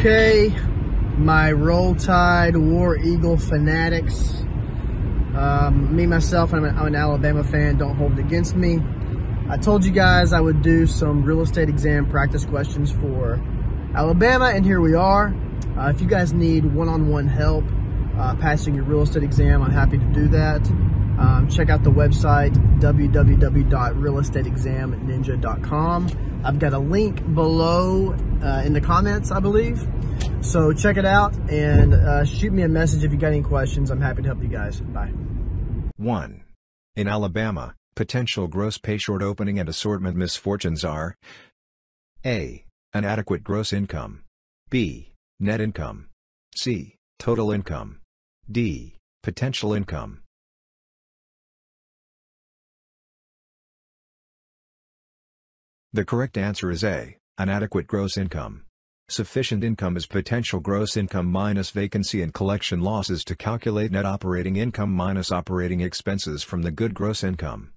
Okay, my Roll Tide War Eagle fanatics. Me, myself, I'm an Alabama fan. Don't hold it against me. I told you guys I would do some real estate exam practice questions for Alabama, and here we are. If you guys need one-on-one help passing your real estate exam, I'm happy to do that. Check out the website, www.realestateexamninja.com. I've got a link below in the comments, I believe. So check it out and shoot me a message if you got any questions. I'm happy to help you guys. Bye. 1. In Alabama, potential gross pay short opening and assortment misfortunes are: A. Inadequate gross income. B. Net income. C. Total income. D. Potential income. The correct answer is A. Inadequate gross income. Sufficient income is potential gross income minus vacancy and collection losses to calculate net operating income minus operating expenses from the good gross income.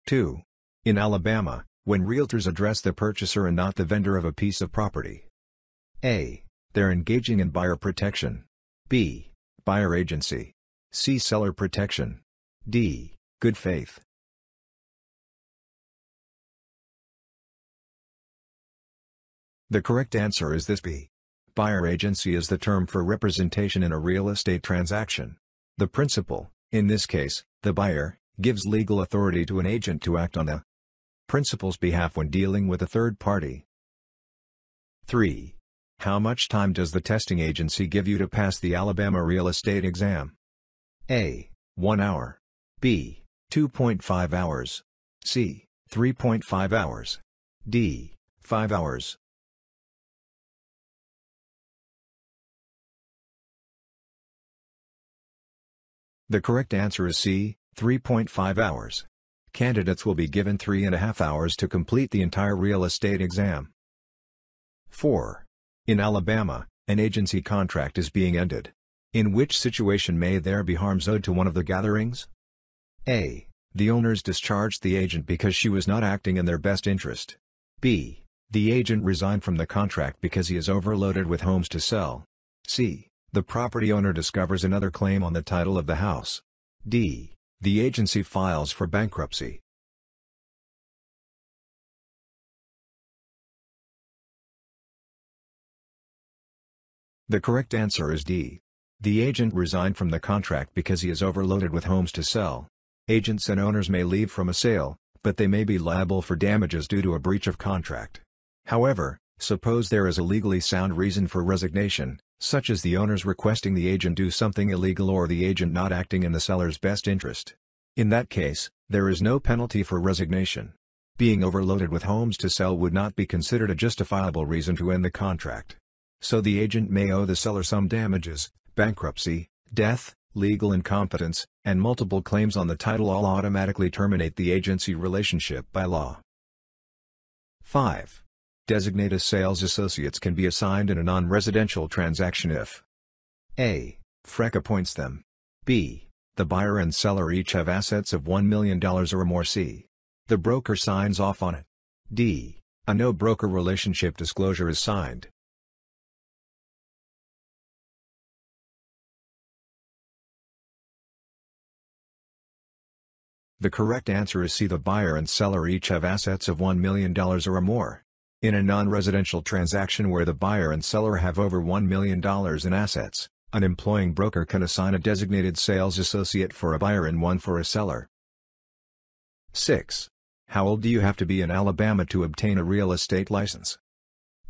2. In Alabama, when realtors address the purchaser and not the vendor of a piece of property: A. They're engaging in buyer protection. B. Buyer agency. C. Seller protection. D. Good faith. The correct answer is this: B. Buyer agency is the term for representation in a real estate transaction. The principal, in this case, the buyer, gives legal authority to an agent to act on the principal's behalf when dealing with a third party. 3. How much time does the testing agency give you to pass the Alabama real estate exam? A. 1 hour. B. 2.5 hours. C. 3.5 hours. D. 5 hours. The correct answer is C. 3.5 hours. Candidates will be given 3.5 hours to complete the entire real estate exam. 4. In Alabama, an agency contract is being ended. In which situation may there be harms owed to one of the gatherings? A. The owners discharged the agent because she was not acting in their best interest. B. The agent resigned from the contract because he is overloaded with homes to sell. C. The property owner discovers another claim on the title of the house. D. The agency files for bankruptcy. The correct answer is D. The agent resigned from the contract because he is overloaded with homes to sell. Agents and owners may leave from a sale, but they may be liable for damages due to a breach of contract. However, suppose there is a legally sound reason for resignation, such as the owners requesting the agent do something illegal or the agent not acting in the seller's best interest. In that case, there is no penalty for resignation. Being overloaded with homes to sell would not be considered a justifiable reason to end the contract. So the agent may owe the seller some damages. Bankruptcy, death, legal incompetence, and multiple claims on the title all automatically terminate the agency relationship by law. 5. Designated sales associates can be assigned in a non-residential transaction if: A. FREC appoints them. B. The buyer and seller each have assets of $1 million or more. C. The broker signs off on it. D. A no-broker relationship disclosure is signed. The correct answer is C. The buyer and seller each have assets of $1 million or more. In a non-residential transaction where the buyer and seller have over $1 million in assets, an employing broker can assign a designated sales associate for a buyer and one for a seller. 6. How old do you have to be in Alabama to obtain a real estate license?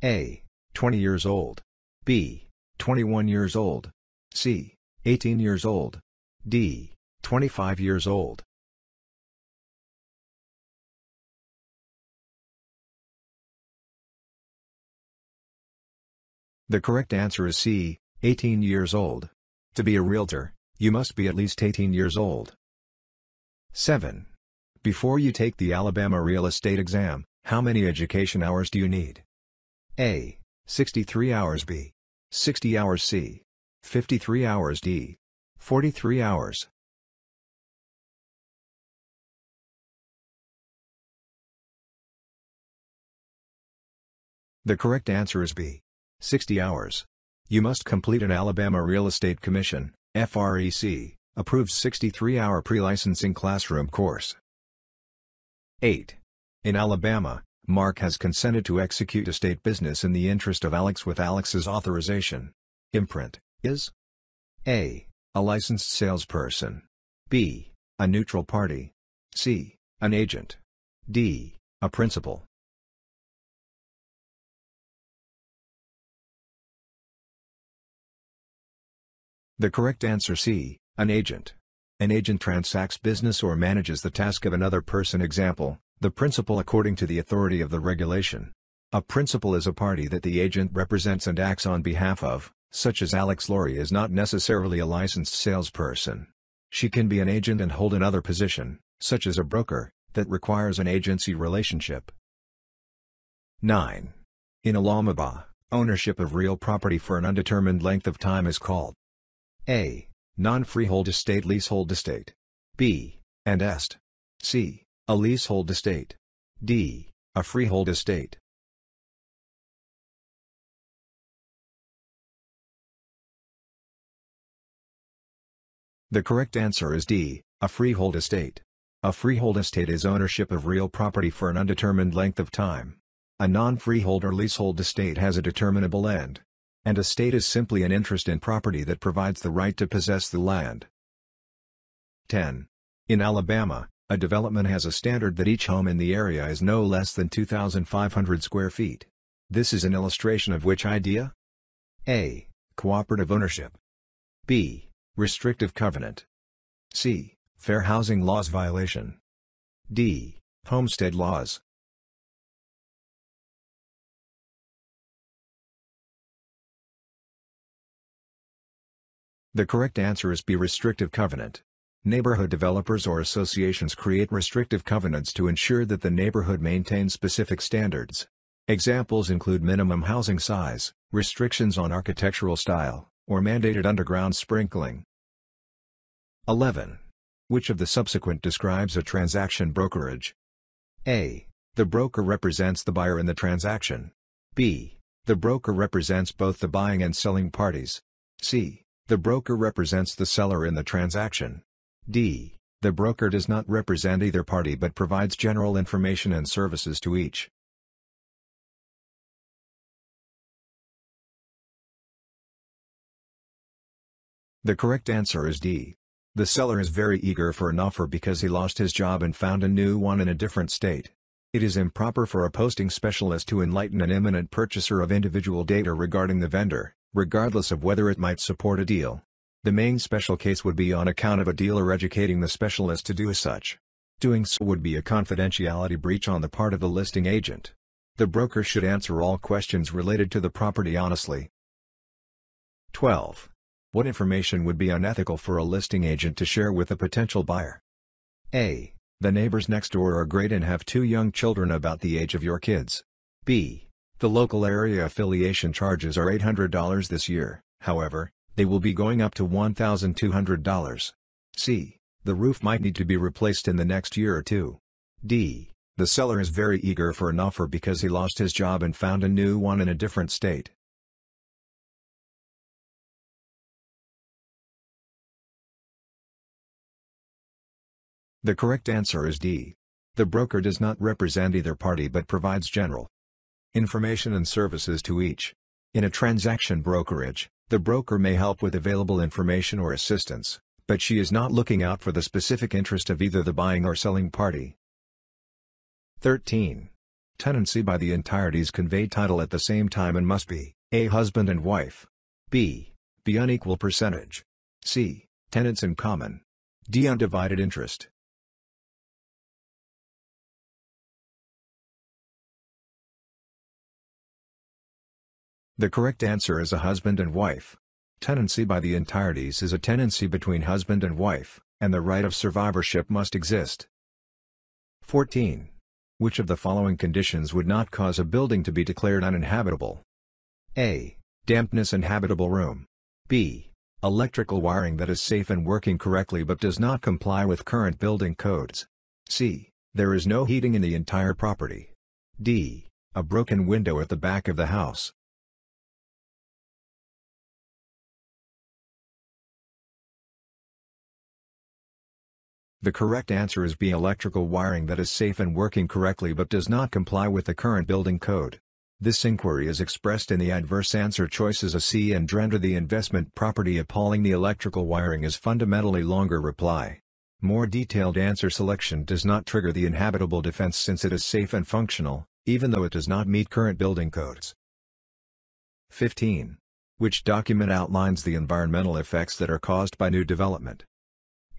A. 20 years old. B. 21 years old. C. 18 years old. D. 25 years old. The correct answer is C. 18 years old. To be a realtor, you must be at least 18 years old. 7. Before you take the Alabama real estate exam, how many education hours do you need? A. 63 hours. B. 60 hours. C. 53 hours. D. 43 hours. The correct answer is B. 60 hours. You must complete an Alabama Real Estate Commission, FREC, approved 63-hour pre-licensing classroom course. 8. In Alabama, Mark has consented to execute estate business in the interest of Alex with Alex's authorization. Imprint is A. A licensed salesperson. B. A neutral party. C. An agent. D. A principal. The correct answer C. An agent. An agent transacts business or manages the task of another person. Example, the principal according to the authority of the regulation. A principal is a party that the agent represents and acts on behalf of, such as Alex Laurie is not necessarily a licensed salesperson. She can be an agent and hold another position, such as a broker, that requires an agency relationship. 9. In Alabama, ownership of real property for an undetermined length of time is called A. Non-freehold estate, leasehold estate. B. And est. C. A leasehold estate. D. A freehold estate. The correct answer is D. A freehold estate. A freehold estate is ownership of real property for an undetermined length of time. A non-freehold or leasehold estate has a determinable end. An estate is simply an interest in property that provides the right to possess the land. 10. In Alabama, a development has a standard that each home in the area is no less than 2,500 square feet. This is an illustration of which idea? A. Cooperative ownership. B. Restrictive covenant. C. Fair housing laws violation. D. Homestead laws. The correct answer is B. Restrictive covenant. Neighborhood developers or associations create restrictive covenants to ensure that the neighborhood maintains specific standards. Examples include minimum housing size, restrictions on architectural style, or mandated underground sprinkling. 11. Which of the subsequent describes a transaction brokerage? A. The broker represents the buyer in the transaction. B. The broker represents both the buying and selling parties. C. The broker represents the seller in the transaction. D. The broker does not represent either party but provides general information and services to each. The correct answer is D. The seller is very eager for an offer because he lost his job and found a new one in a different state. It is improper for a posting specialist to enlighten an imminent purchaser of individual data regarding the vendor, regardless of whether it might support a deal. The main special case would be on account of a dealer educating the specialist to do as such. Doing so would be a confidentiality breach on the part of the listing agent. The broker should answer all questions related to the property honestly. 12. What information would be unethical for a listing agent to share with a potential buyer? A. The neighbors next door are great and have 2 young children about the age of your kids. B. The local area affiliation charges are $800 this year, however, they will be going up to $1,200. C. The roof might need to be replaced in the next year or two. D. The seller is very eager for an offer because he lost his job and found a new one in a different state. The correct answer is D. The broker does not represent either party but provides general information and services to each. In a transaction brokerage, the broker may help with available information or assistance, but she is not looking out for the specific interest of either the buying or selling party. 13. Tenancy by the entireties convey title at the same time and must be A. Husband and wife. B. Be unequal percentage. C. Tenants in common. D. Undivided interest. The correct answer is a husband and wife. Tenancy by the entireties is a tenancy between husband and wife, and the right of survivorship must exist. 14. Which of the following conditions would not cause a building to be declared uninhabitable? A. Dampness in habitable room. B. Electrical wiring that is safe and working correctly but does not comply with current building codes. C. There is no heating in the entire property. D. A broken window at the back of the house. The correct answer is B. Electrical wiring that is safe and working correctly but does not comply with the current building code. This inquiry is expressed in the adverse answer choices A, C and render the investment property appalling. The electrical wiring is fundamentally longer reply. More detailed answer selection does not trigger the inhabitable defense since it is safe and functional, even though it does not meet current building codes. 15. Which document outlines the environmental effects that are caused by new development?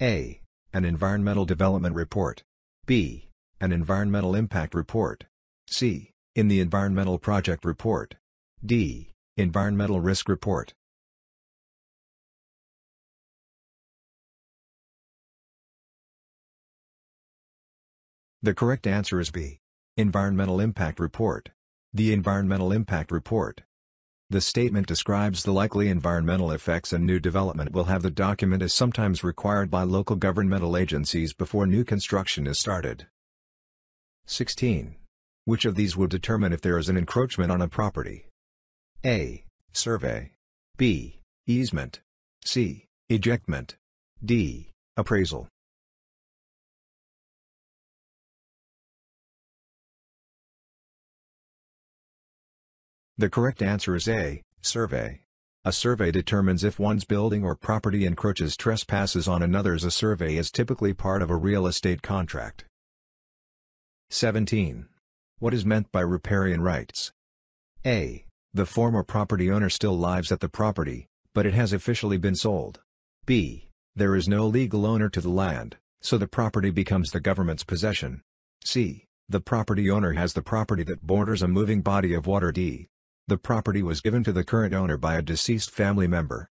A. An environmental development report. B. An environmental impact report. C. In the environmental project report. D. Environmental risk report. The correct answer is B. Environmental impact report. The environmental impact report. The statement describes the likely environmental effects a new development will have. The document is sometimes required by local governmental agencies before new construction is started. 16. Which of these would determine if there is an encroachment on a property? A. Survey. B. Easement. C. Ejectment. D. Appraisal. The correct answer is A. Survey. A survey determines if one's building or property encroaches trespasses on another's. A survey is typically part of a real estate contract. 17. What is meant by riparian rights? A. The former property owner still lives at the property, but it has officially been sold. B. There is no legal owner to the land, so the property becomes the government's possession. C. The property owner has the property that borders a moving body of water. D. The property was given to the current owner by a deceased family member.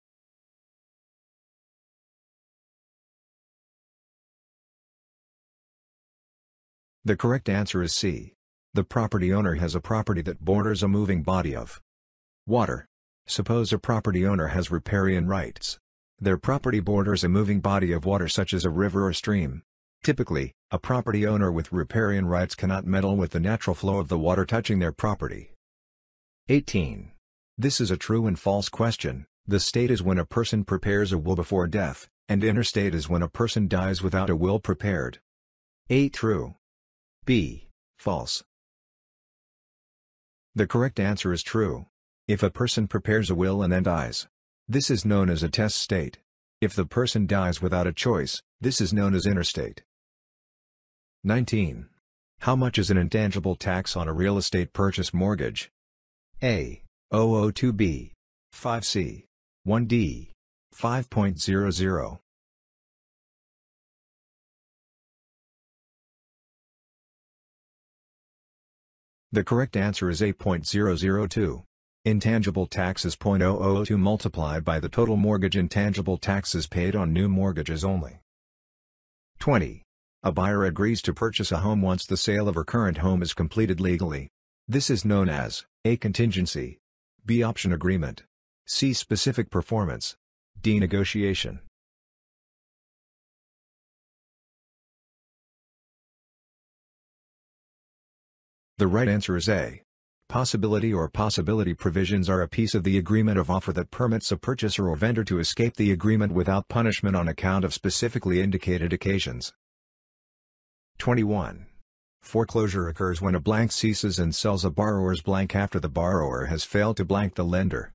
The correct answer is C. The property owner has a property that borders a moving body of water. Suppose a property owner has riparian rights. Their property borders a moving body of water such as a river or stream. Typically, a property owner with riparian rights cannot meddle with the natural flow of the water touching their property. 18. This is a true and false question. The state is when a person prepares a will before death, and interstate is when a person dies without a will prepared. A. True. B. False. The correct answer is true. If a person prepares a will and then dies, this is known as a test state. If the person dies without a choice, this is known as interstate. 19. How much is an intangible tax on a real estate purchase mortgage? A. 002B. 5C. 1D. 5.00. The correct answer is 8.002. Intangible tax is 0.002 multiplied by the total mortgage. Intangible taxes paid on new mortgages only. 20. A buyer agrees to purchase a home once the sale of her current home is completed legally. This is known as A. Contingency. B. Option agreement. C. Specific performance. D. Negotiation. The right answer is A. Possibility or possibility provisions are a piece of the agreement of offer that permits a purchaser or vendor to escape the agreement without punishment on account of specifically indicated occasions. 21. Foreclosure occurs when a blank ceases and sells a borrower's blank after the borrower has failed to blank the lender.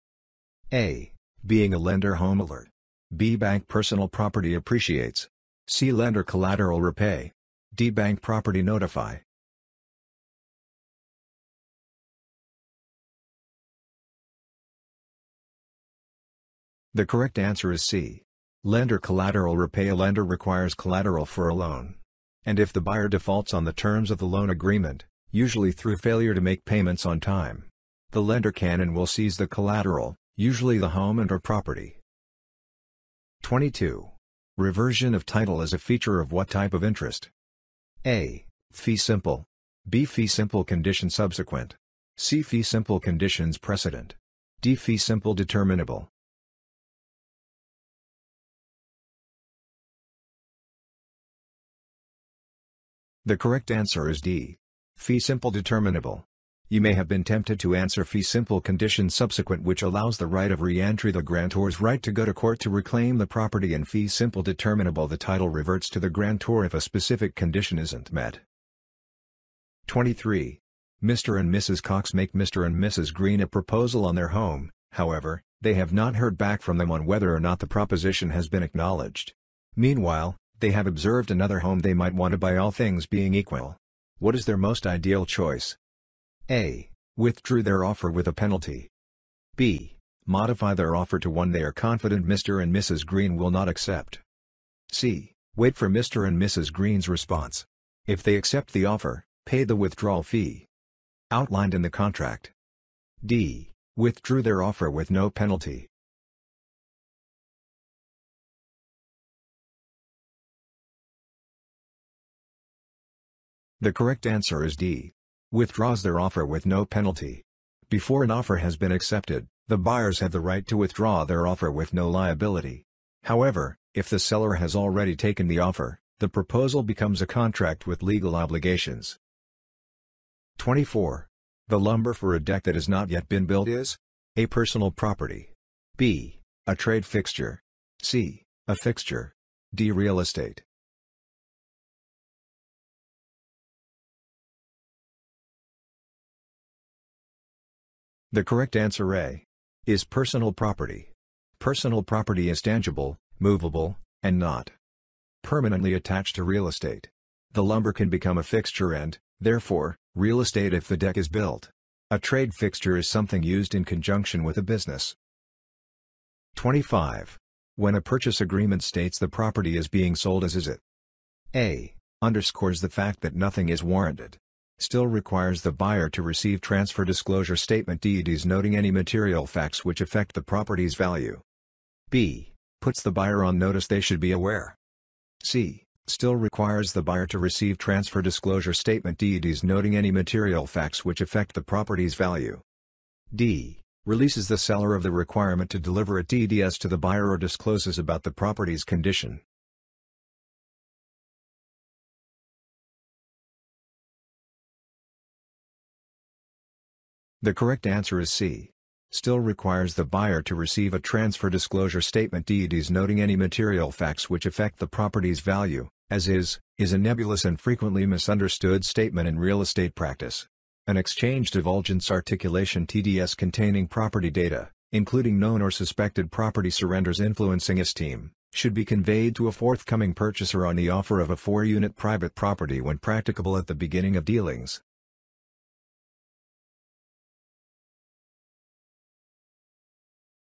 A. Being a lender home alert. B. Bank personal property appreciates. C. Lender collateral repay. D. Bank property notify. The correct answer is C. Lender collateral repay. A lender requires collateral for a loan. And if the buyer defaults on the terms of the loan agreement, usually through failure to make payments on time, the lender can and will seize the collateral, usually the home and/or property. 22. Reversion of title is a feature of what type of interest? A. Fee simple. B. Fee simple condition subsequent. C. Fee simple conditions precedent. D. Fee simple determinable. The correct answer is D. Fee simple determinable. You may have been tempted to answer fee simple condition subsequent, which allows the right of re-entry, the grantor's right to go to court to reclaim the property, and fee simple determinable, the title reverts to the grantor if a specific condition isn't met. 23. Mr. and Mrs. Cox make Mr. and Mrs. Green a proposal on their home. However, they have not heard back from them on whether or not the proposition has been acknowledged. Meanwhile, they have observed another home they might want to buy, all things being equal. What is their most ideal choice? A. Withdrew their offer with a penalty. B. Modify their offer to one they are confident Mr. and Mrs. Green will not accept. C. Wait for Mr. and Mrs. Green's response. If they accept the offer, pay the withdrawal fee outlined in the contract. D. Withdrew their offer with no penalty. The correct answer is D. Withdraws their offer with no penalty. Before an offer has been accepted, the buyers have the right to withdraw their offer with no liability. However, if the seller has already taken the offer, the proposal becomes a contract with legal obligations. 24. The lumber for a deck that has not yet been built is A. Personal property. B. A trade fixture. C. A fixture. D. Real estate. The correct answer A. is personal property. Personal property is tangible, movable, and not permanently attached to real estate. The lumber can become a fixture and, therefore, real estate if the deck is built. A trade fixture is something used in conjunction with a business. 25. When a purchase agreement states the property is being sold as is it. A. Underscores the fact that nothing is warranted. Still requires the buyer to receive transfer disclosure statement deeds noting any material facts which affect the property's value. B. Puts the buyer on notice they should be aware. C. Still requires the buyer to receive transfer disclosure statement deeds noting any material facts which affect the property's value. D. Releases the seller of the requirement to deliver a TDS to the buyer or discloses about the property's condition. The correct answer is C. Still requires the buyer to receive a transfer disclosure statement deeds noting any material facts which affect the property's value, as is a nebulous and frequently misunderstood statement in real estate practice. An exchange divulgence articulation TDS containing property data, including known or suspected property surrenders influencing esteem, should be conveyed to a forthcoming purchaser on the offer of a 4-unit private property when practicable at the beginning of dealings.